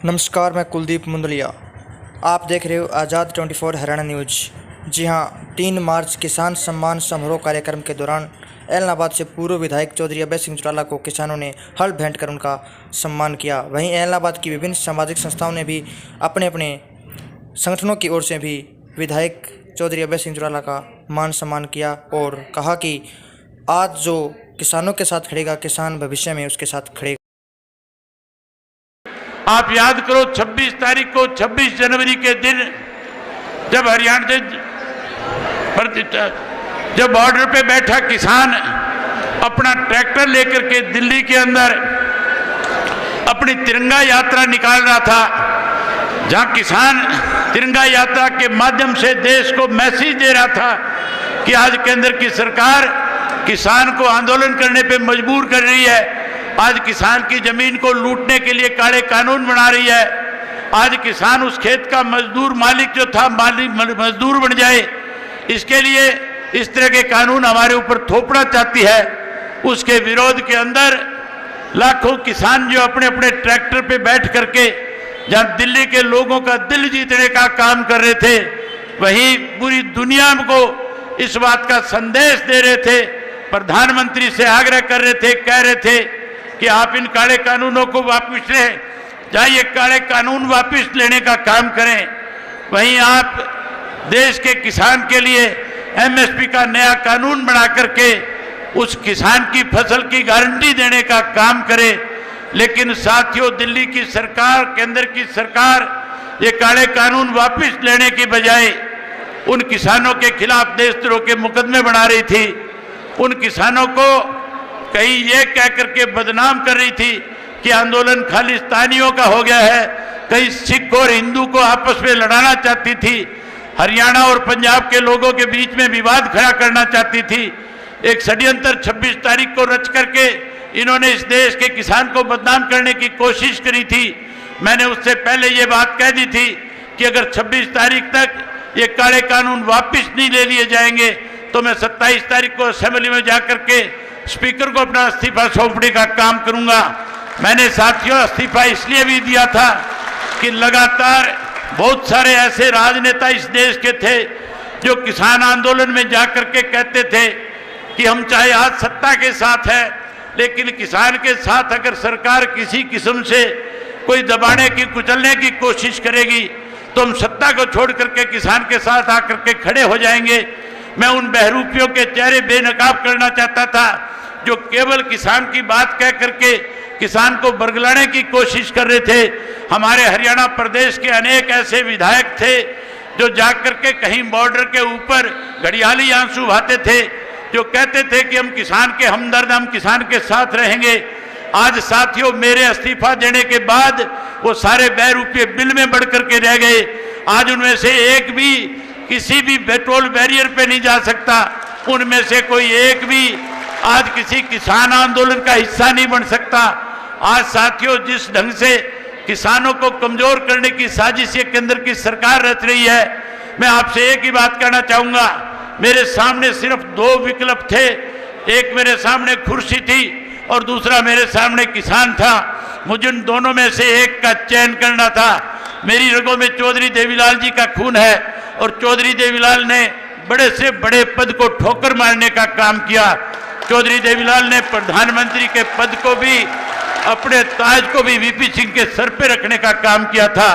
नमस्कार, मैं कुलदीप मुंदलिया। आप देख रहे हो आज़ाद 24 हरियाणा न्यूज। जी हां, 3 मार्च किसान सम्मान समारोह कार्यक्रम के दौरान एलनाबाद से पूर्व विधायक चौधरी अभय सिंह चौटाला को किसानों ने हल भेंट कर उनका सम्मान किया। वहीं एलनाबाद की विभिन्न सामाजिक संस्थाओं ने भी अपने अपने संगठनों की ओर से भी विधायक चौधरी अभय सिंह चौटाला का मान सम्मान किया और कहा कि आज जो किसानों के साथ खड़ेगा, किसान भविष्य में उसके साथ खड़ेगा। आप याद करो 26 तारीख को 26 जनवरी के दिन जब हरियाणा से जब बॉर्डर पे बैठा किसान अपना ट्रैक्टर लेकर के दिल्ली के अंदर अपनी तिरंगा यात्रा निकाल रहा था, जहां किसान तिरंगा यात्रा के माध्यम से देश को मैसेज दे रहा था कि आज केंद्र की सरकार किसान को आंदोलन करने पे मजबूर कर रही है। आज किसान की जमीन को लूटने के लिए काले कानून बना रही है। आज किसान उस खेत का मजदूर मालिक जो था मजदूर बन जाए, इसके लिए इस तरह के कानून हमारे ऊपर थोपना चाहती है। उसके विरोध के अंदर लाखों किसान जो अपने अपने ट्रैक्टर पे बैठ करके जहां दिल्ली के लोगों का दिल जीतने का काम कर रहे थे, वहीं पूरी दुनिया को इस बात का संदेश दे रहे थे, प्रधानमंत्री से आग्रह कर रहे थे, कह रहे थे कि आप इन काले कानूनों को वापस लें, जाइए काले कानून वापस लेने का काम करें। वहीं आप देश के किसान के लिए एमएसपी का नया कानून बना करके उस किसान की फसल की गारंटी देने का काम करें। लेकिन साथियों, दिल्ली की सरकार, केंद्र की सरकार ये काले कानून वापस लेने की बजाय उन किसानों के खिलाफ देशद्रोह के मुकदमे बना रही थी। उन किसानों को कहीं ये कह करके बदनाम कर रही थी कि आंदोलन खालिस्तानियों का हो गया है, कहीं सिख और हिंदू को आपस में लड़ाना चाहती थी, हरियाणा और पंजाब के लोगों के बीच में विवाद खड़ा करना चाहती थी। एक षड्यंत्र 26 तारीख को रच करके इन्होंने इस देश के किसान को बदनाम करने की कोशिश करी थी। मैंने उससे पहले ये बात कह दी थी कि अगर 26 तारीख तक ये काले कानून वापस नहीं ले लिए जाएंगे तो मैं 27 तारीख को असेंबली में जाकर के स्पीकर को अपना इस्तीफा सौंपने का काम करूंगा। मैंने साथियों इस्तीफा इसलिए भी दिया था कि लगातार बहुत सारे ऐसे राजनेता इस देश के थे जो किसान आंदोलन में जाकर के कहते थे कि हम चाहे आज सत्ता के साथ है, लेकिन किसान के साथ अगर सरकार किसी किस्म से कोई दबाने की, कुचलने की कोशिश करेगी तो हम सत्ता को छोड़ करके किसान के साथ आकर के खड़े हो जाएंगे। मैं उन बहरूपियों के चेहरे बेनकाब करना चाहता था जो केवल किसान की बात कह करके किसान को बरगलाने की कोशिश कर रहे थे। हमारे हरियाणा प्रदेश के अनेक ऐसे विधायक थे जो जाकर के कहीं बॉर्डर के ऊपर घड़ियाली आंसू बहाते थे, जो कहते थे कि हम किसान के हमदर्द, हम किसान के साथ रहेंगे। आज साथियों, मेरे इस्तीफा देने के बाद वो सारे बहरूपीय बिल में बढ़ करके रह गए। आज उनमें से एक भी किसी भी पेट्रोल बैरियर पे नहीं जा सकता, उनमें से कोई एक भी आज किसी किसान आंदोलन का हिस्सा नहीं बन सकता। आज साथियों, जिस ढंग से किसानों को कमजोर करने की साजिश ये केंद्र की सरकार रच रही है, मैं आपसे एक ही बात कहना चाहूंगा। मेरे सामने सिर्फ 2 विकल्प थे, एक मेरे सामने कुर्सी थी और दूसरा मेरे सामने किसान था। मुझे उन दोनों में से एक का चयन करना था। मेरी रगों में चौधरी देवीलाल जी का खून है और चौधरी देवीलाल ने बड़े से बड़े पद को ठोकर मारने का काम किया। चौधरी देवीलाल ने प्रधानमंत्री के पद को भी, अपने ताज को भी वीपी सिंह के सर पे रखने का काम किया था।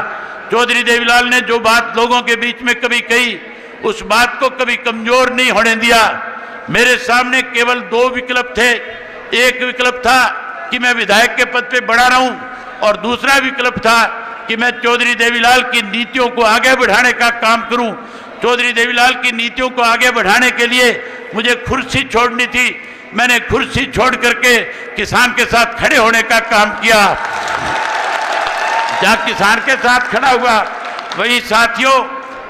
चौधरी देवीलाल ने जो बात लोगों के बीच में कभी कही, उस बात को कभी कमजोर नहीं होने दिया। मेरे सामने केवल 2 विकल्प थे। एक विकल्प था कि मैं विधायक के पद पे बना रहूं और दूसरा विकल्प था कि मैं चौधरी देवीलाल की नीतियों को आगे बढ़ाने का काम करूं। चौधरी देवीलाल की नीतियों को आगे बढ़ाने के लिए मुझे कुर्सी छोड़नी थी। मैंने कुर्सी छोड़ करके किसान के साथ खड़े होने का काम किया। जहां किसान के साथ खड़ा हुआ, वही साथियों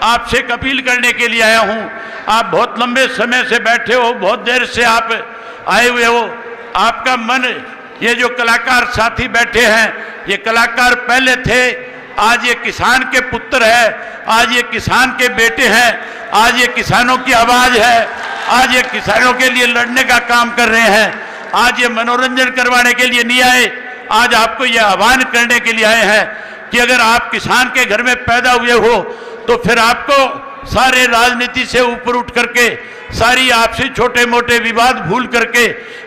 आपसे एक अपील करने के लिए आया हूं। आप बहुत लंबे समय से बैठे हो, बहुत देर से आप आए हुए हो। आपका मन, ये जो कलाकार साथी बैठे हैं, ये कलाकार पहले थे, आज ये किसान के पुत्र है, आज ये किसान के बेटे हैं, आज ये किसानों की आवाज है, आज ये किसानों के लिए लड़ने का काम कर रहे हैं। आज ये मनोरंजन करवाने के लिए नहीं आए, आज आपको यह आह्वान करने के लिए आए हैं कि अगर आप किसान के घर में पैदा हुए हो तो फिर आपको सारे राजनीति से ऊपर उठ करके सारी आपसी छोटे मोटे विवाद भूल करके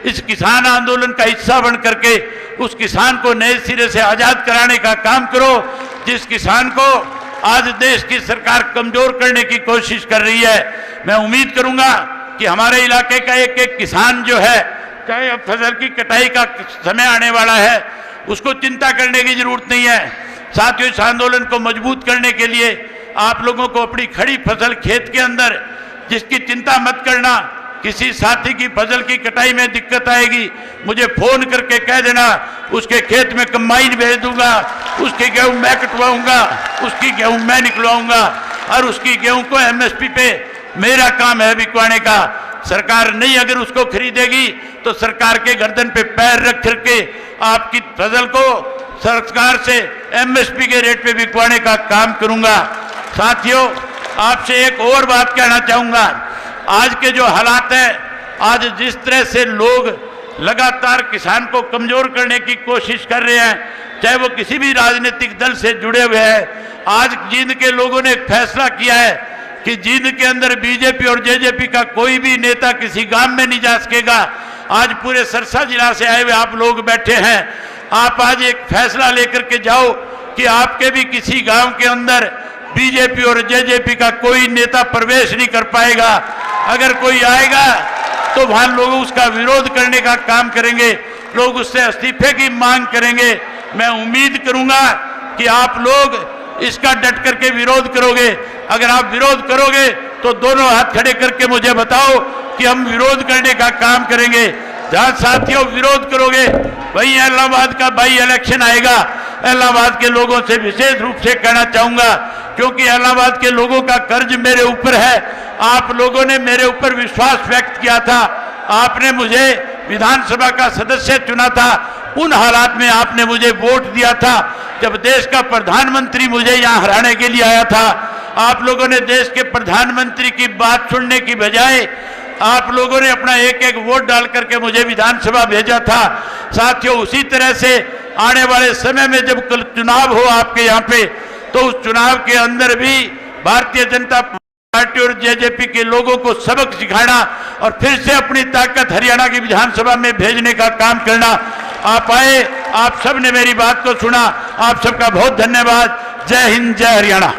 इस किसान आंदोलन का हिस्सा बन करके उस किसान को नए सिरे से आजाद कराने का काम करो, जिस किसान को आज देश की सरकार कमजोर करने की कोशिश कर रही है। मैं उम्मीद करूंगा कि हमारे इलाके का एक एक किसान जो है, चाहे अब फसल की कटाई का समय आने वाला है, उसको चिंता करने की जरूरत नहीं है। साथियों, इस आंदोलन को मजबूत करने के लिए आप लोगों को अपनी खड़ी फसल खेत के अंदर जिसकी चिंता मत करना, किसी साथी की फसल की कटाई में दिक्कत आएगी मुझे फोन करके कह देना, उसके खेत में कंबाइन भेज दूंगा, उसकी गेहूं मैं कटवाऊंगा, उसकी गेहूं मैं निकलवाऊंगा और उसकी गेहूं को एमएसपी पे मेरा काम है बिकवाने का। सरकार नहीं अगर उसको खरीदेगी तो सरकार के गर्दन पे पैर रख करके आपकी फसल को सरकार से एमएसपी के रेट पे बिकवाने का काम करूंगा। साथियों, आपसे एक और बात कहना चाहूंगा। आज के जो हालात है, आज जिस तरह से लोग लगातार किसान को कमजोर करने की कोशिश कर रहे हैं, चाहे वो किसी भी राजनीतिक दल से जुड़े हुए हैं। आज जींद के लोगों ने एक फैसला किया है कि जींद के अंदर बीजेपी और जेजेपी का कोई भी नेता किसी गांव में नहीं जा सकेगा। आज पूरे सरसा जिला से आए हुए आप लोग बैठे हैं, आप आज एक फैसला लेकर के जाओ कि आपके भी किसी गांव के अंदर बीजेपी और जेजेपी का कोई नेता प्रवेश नहीं कर पाएगा। अगर कोई आएगा तो वहां लोग उसका विरोध करने का काम करेंगे, लोग उससे इस्तीफे की मांग करेंगे। मैं उम्मीद करूंगा कि आप लोग इसका डट करके विरोध करोगे। अगर आप विरोध करोगे तो दोनों हाथ खड़े करके मुझे बताओ कि हम विरोध करने का काम करेंगे। जहां साथियों विरोध करोगे वहीं इलाहाबाद का बाई इलेक्शन आएगा। इलाहाबाद के लोगों से विशेष रूप से कहना चाहूंगा, क्योंकि इलाहाबाद के लोगों का कर्ज मेरे ऊपर है। आप लोगों ने मेरे ऊपर विश्वास व्यक्त किया था, आपने मुझे विधानसभा का सदस्य चुना था, उन हालात में आपने मुझे वोट दिया था जब देश का प्रधानमंत्री मुझे यहां हराने के लिए आया था। आप लोगों ने देश के प्रधानमंत्री की बात सुनने की बजाय आप लोगों ने अपना एक एक वोट डाल करके मुझे विधानसभा भेजा था। साथियों, उसी तरह से आने वाले समय में जब कल चुनाव हो आपके यहाँ पे, तो उस चुनाव के अंदर भी भारतीय जनता पार्टी और जेजेपी के लोगों को सबक सिखाना और फिर से अपनी ताकत हरियाणा की विधानसभा में भेजने का काम करना। आप आए, आप सब ने मेरी बात को सुना, आप सबका बहुत धन्यवाद। जय हिंद, जय हरियाणा।